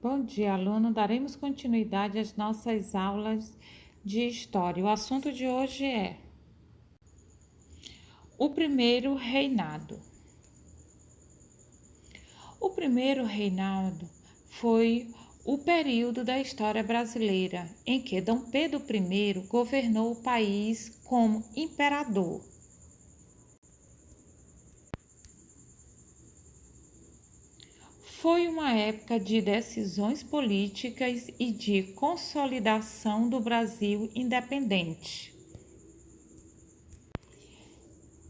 Bom dia, aluno. Daremos continuidade às nossas aulas de história. O assunto de hoje é o primeiro reinado. O primeiro reinado foi o período da história brasileira em que Dom Pedro I governou o país como imperador. Foi uma época de decisões políticas e de consolidação do Brasil independente.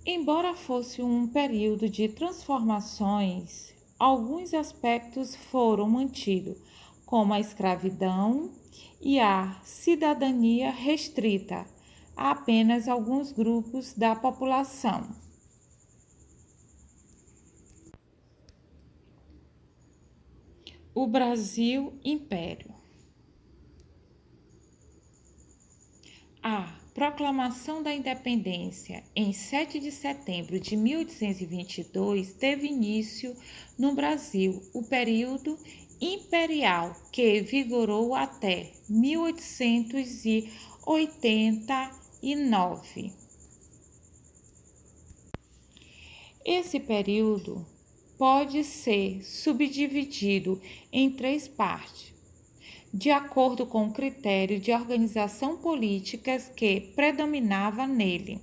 Embora fosse um período de transformações, alguns aspectos foram mantidos, como a escravidão e a cidadania restrita a apenas alguns grupos da população. O Brasil Império. A Proclamação da Independência, em 7 de setembro de 1822, teve início no Brasil o período imperial, que vigorou até 1889. Esse período pode ser subdividido em três partes, de acordo com o critério de organização política que predominava nele.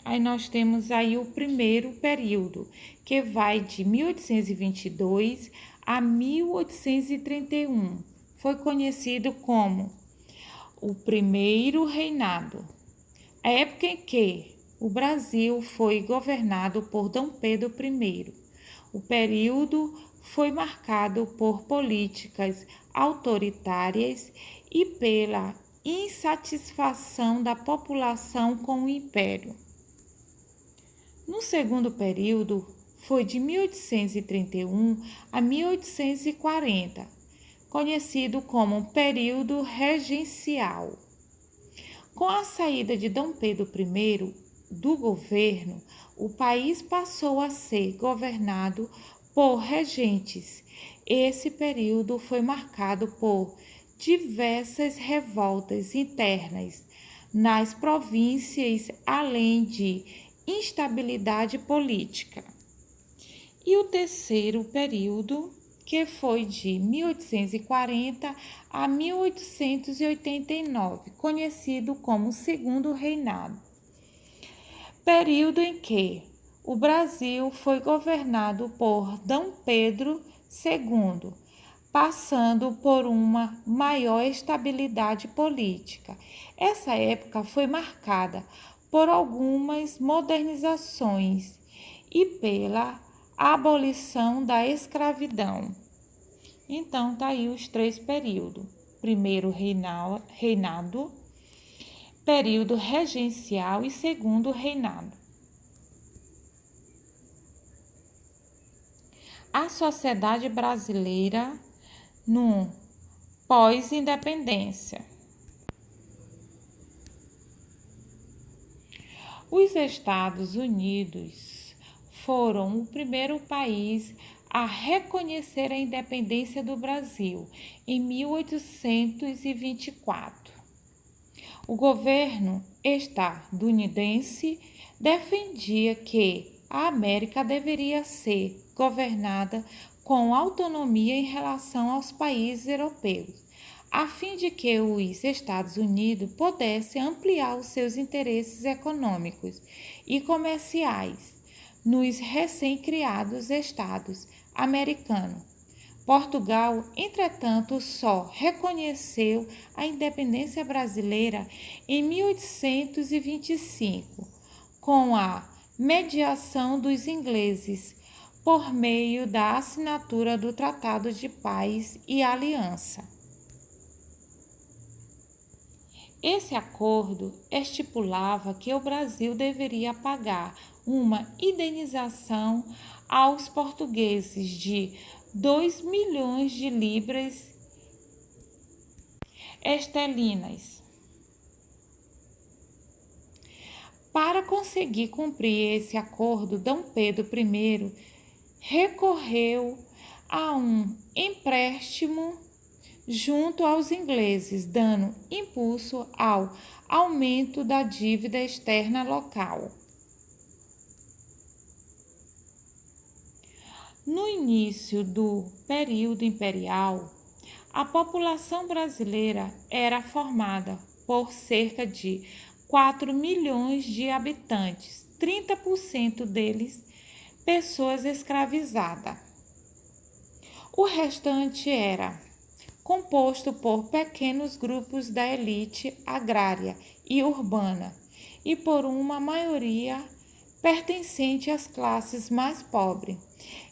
Aí nós temos aí o primeiro período, que vai de 1822 a 1831. Foi conhecido como o primeiro reinado. A época em que o Brasil foi governado por Dom Pedro I. O período foi marcado por políticas autoritárias e pela insatisfação da população com o império. No segundo período, foi de 1831 a 1840, conhecido como período regencial. Com a saída de Dom Pedro I do governo, o país passou a ser governado por regentes. Esse período foi marcado por diversas revoltas internas nas províncias, além de instabilidade política. E o terceiro período, que foi de 1840 a 1889, conhecido como Segundo Reinado. Período em que o Brasil foi governado por Dom Pedro II, passando por uma maior estabilidade política. Essa época foi marcada por algumas modernizações e pela abolição da escravidão. Então, tá aí os três períodos. Primeiro reinado, período regencial e segundo reinado. A sociedade brasileira no pós-independência. Os Estados Unidos foram o primeiro país a reconhecer a independência do Brasil em 1824. O governo estadunidense defendia que a América deveria ser governada com autonomia em relação aos países europeus, a fim de que os Estados Unidos pudessem ampliar os seus interesses econômicos e comerciais nos recém-criados estados americanos. Portugal, entretanto, só reconheceu a independência brasileira em 1825, com a mediação dos ingleses, por meio da assinatura do Tratado de Paz e Aliança. Esse acordo estipulava que o Brasil deveria pagar uma indenização aos portugueses de 2 milhões de libras esterlinas. Para conseguir cumprir esse acordo, Dom Pedro I recorreu a um empréstimo junto aos ingleses, dando impulso ao aumento da dívida externa local. No início do período imperial, a população brasileira era formada por cerca de 4 milhões de habitantes, 30% deles pessoas escravizadas. O restante era composto por pequenos grupos da elite agrária e urbana e por uma maioria pertencente às classes mais pobres.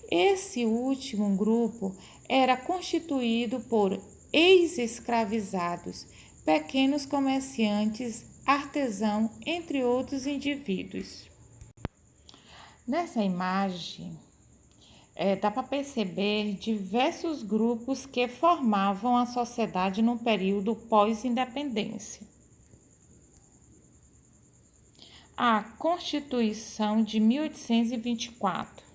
Esse último grupo era constituído por ex-escravizados, pequenos comerciantes, artesãos, entre outros indivíduos. Nessa imagem, dá para perceber diversos grupos que formavam a sociedade no período pós-independência. A Constituição de 1824.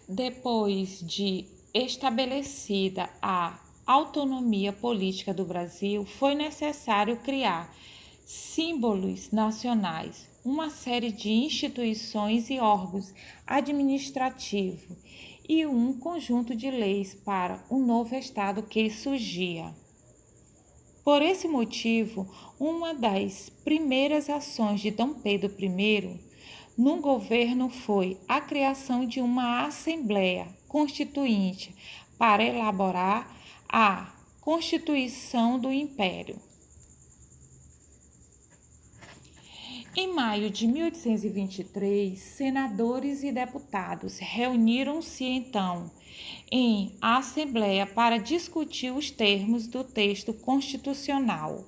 Depois de estabelecida a autonomia política do Brasil, foi necessário criar símbolos nacionais, uma série de instituições e órgãos administrativos e um conjunto de leis para o novo Estado que surgia. Por esse motivo, uma das primeiras ações de Dom Pedro I no governo foi a criação de uma Assembleia Constituinte para elaborar a Constituição do Império. Em maio de 1823, senadores e deputados reuniram-se então em Assembleia para discutir os termos do texto constitucional.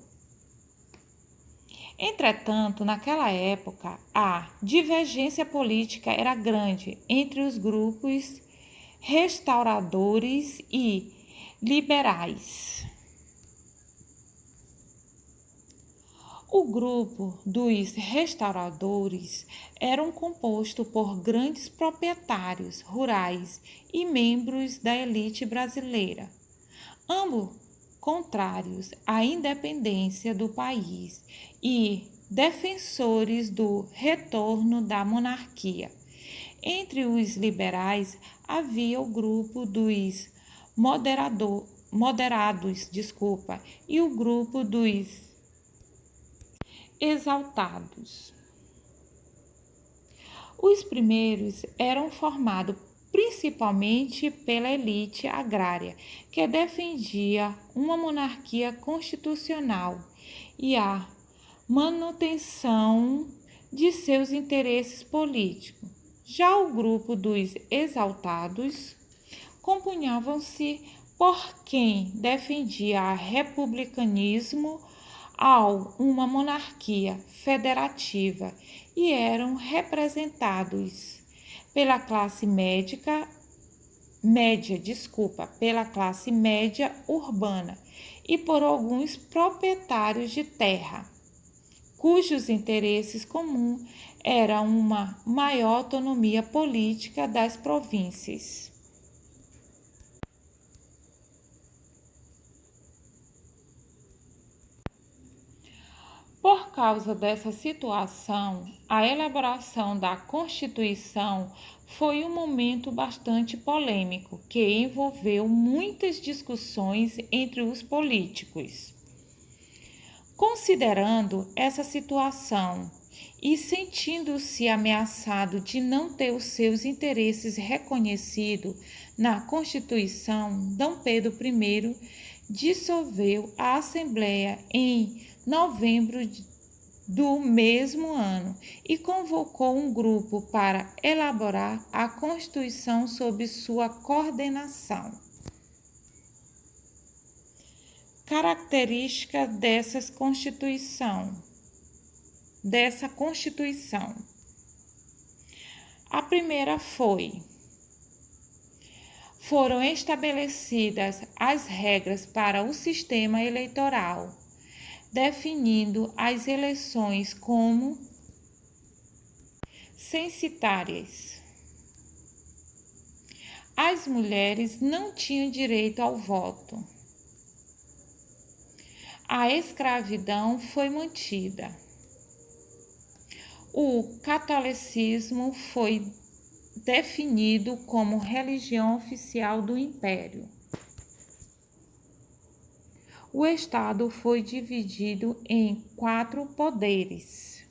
Entretanto, naquela época, a divergência política era grande entre os grupos restauradores e liberais. O grupo dos restauradores era composto por grandes proprietários rurais e membros da elite brasileira, ambos contrários à independência do país e defensores do retorno da monarquia. Entre os liberais havia o grupo dos moderados, e o grupo dos exaltados. Os primeiros eram formados principalmente pela elite agrária, que defendia uma monarquia constitucional e a manutenção de seus interesses políticos. Já o grupo dos exaltados compunhavam-se por quem defendia o republicanismo ao uma monarquia federativa e eram representados pela classe pela classe média urbana e por alguns proprietários de terra, cujos interesses comuns eram uma maior autonomia política das províncias. Por causa dessa situação, a elaboração da Constituição foi um momento bastante polêmico, que envolveu muitas discussões entre os políticos. Considerando essa situação e sentindo-se ameaçado de não ter os seus interesses reconhecidos na Constituição, Dom Pedro I dissolveu a Assembleia em novembro do mesmo ano e convocou um grupo para elaborar a Constituição sob sua coordenação. Características dessa Constituição. A primeira foram estabelecidas as regras para o sistema eleitoral, definindo as eleições como censitárias. As mulheres não tinham direito ao voto. A escravidão foi mantida. O catolicismo foi definido como religião oficial do Império. O Estado foi dividido em 4 poderes.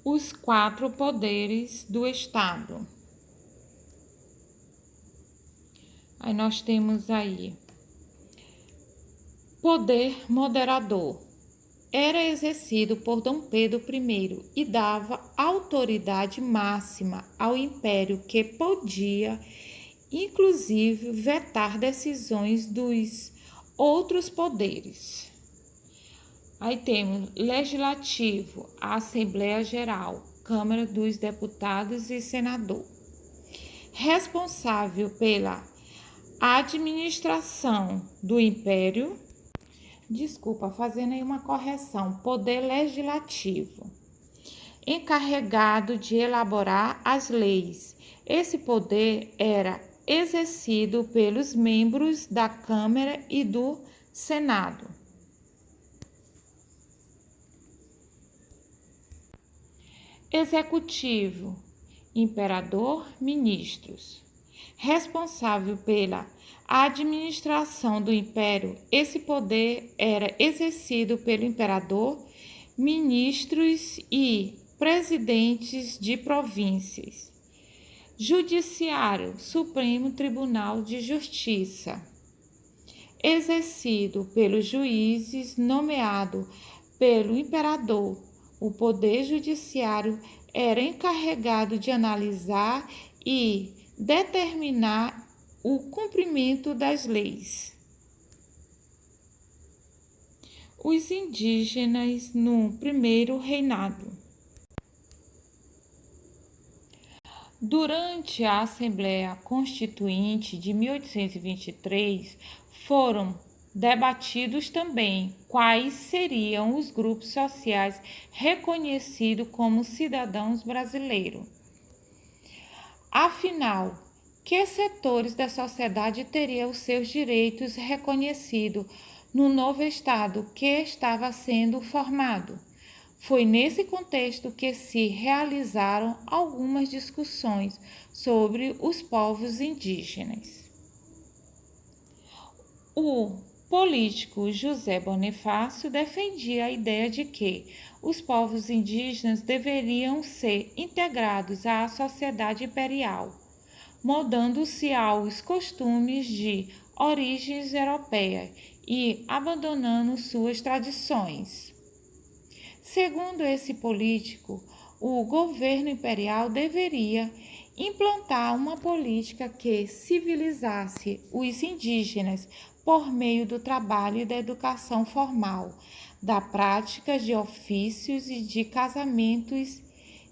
Os 4 poderes do Estado. Aí nós temos aí poder moderador. Era exercido por Dom Pedro I e dava autoridade máxima ao Império, que podia, inclusive, vetar decisões dos outros poderes. Aí temos legislativo, a Assembleia Geral, Câmara dos Deputados e Senador. Responsável pela administração do Império, fazendo aí uma correção, poder legislativo, encarregado de elaborar as leis. Esse poder era exercido pelos membros da Câmara e do Senado. Executivo, imperador, ministros. Responsável pela administração do império, esse poder era exercido pelo imperador, ministros e presidentes de províncias. Judiciário, Supremo Tribunal de Justiça, exercido pelos juízes nomeado pelo imperador. O poder judiciário era encarregado de analisar e determinar o cumprimento das leis. Os indígenas no primeiro reinado. Durante a Assembleia Constituinte de 1823, foram debatidos também quais seriam os grupos sociais reconhecidos como cidadãos brasileiros. Afinal, que setores da sociedade teriam os seus direitos reconhecidos no novo Estado que estava sendo formado? Foi nesse contexto que se realizaram algumas discussões sobre os povos indígenas. O político José Bonifácio defendia a ideia de que os povos indígenas deveriam ser integrados à sociedade imperial, moldando-se aos costumes de origens europeias e abandonando suas tradições. Segundo esse político, o governo imperial deveria implantar uma política que civilizasse os indígenas por meio do trabalho e da educação formal, da prática de ofícios e de casamentos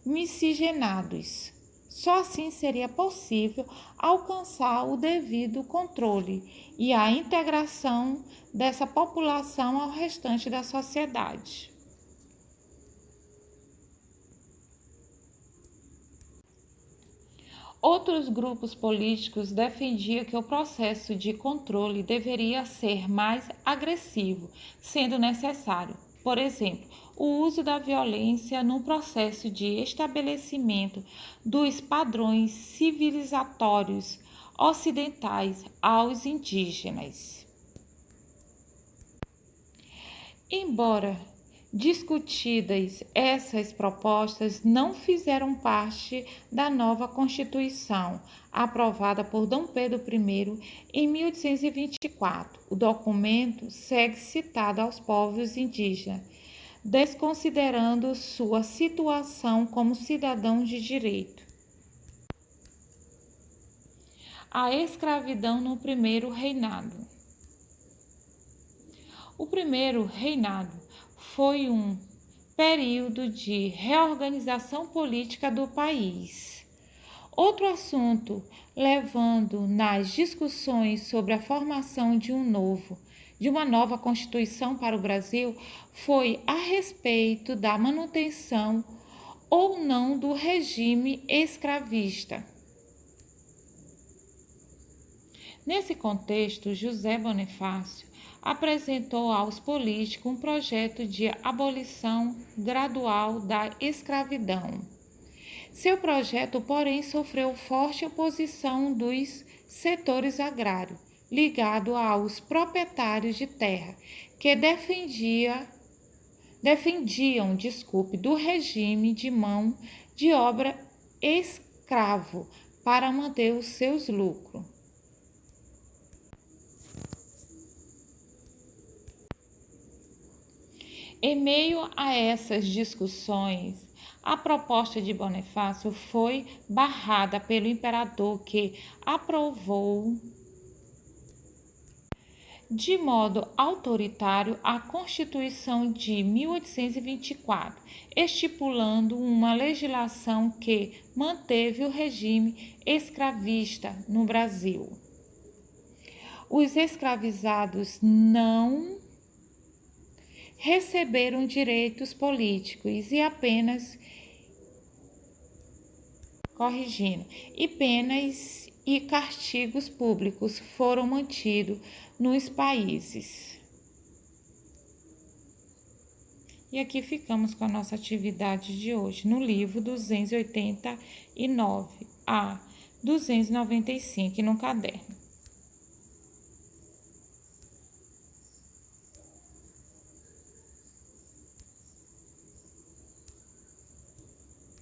miscigenados. Só assim seria possível alcançar o devido controle e a integração dessa população ao restante da sociedade. Outros grupos políticos defendiam que o processo de controle deveria ser mais agressivo, sendo necessário, por exemplo, o uso da violência no processo de estabelecimento dos padrões civilizatórios ocidentais aos indígenas. Embora discutidas, essas propostas não fizeram parte da nova Constituição, aprovada por Dom Pedro I em 1824. O documento segue citado aos povos indígenas, desconsiderando sua situação como cidadãos de direito. A escravidão no primeiro reinado. O primeiro reinado foi um período de reorganização política do país. Outro assunto levando nas discussões sobre a formação de um novo de uma nova Constituição para o Brasil foi a respeito da manutenção ou não do regime escravista. Nesse contexto, José Bonifácio apresentou aos políticos um projeto de abolição gradual da escravidão. Seu projeto, porém, sofreu forte oposição dos setores agrários, ligados aos proprietários de terra, que defendiam do regime de mão de obra escravo para manter os seus lucros. Em meio a essas discussões, a proposta de Bonifácio foi barrada pelo imperador, que aprovou de modo autoritário a Constituição de 1824, estipulando uma legislação que manteve o regime escravista no Brasil. Os escravizados não receberam direitos políticos e penas e castigos públicos foram mantidos nos países. E aqui ficamos com a nossa atividade de hoje, no livro 289 a 295 no caderno.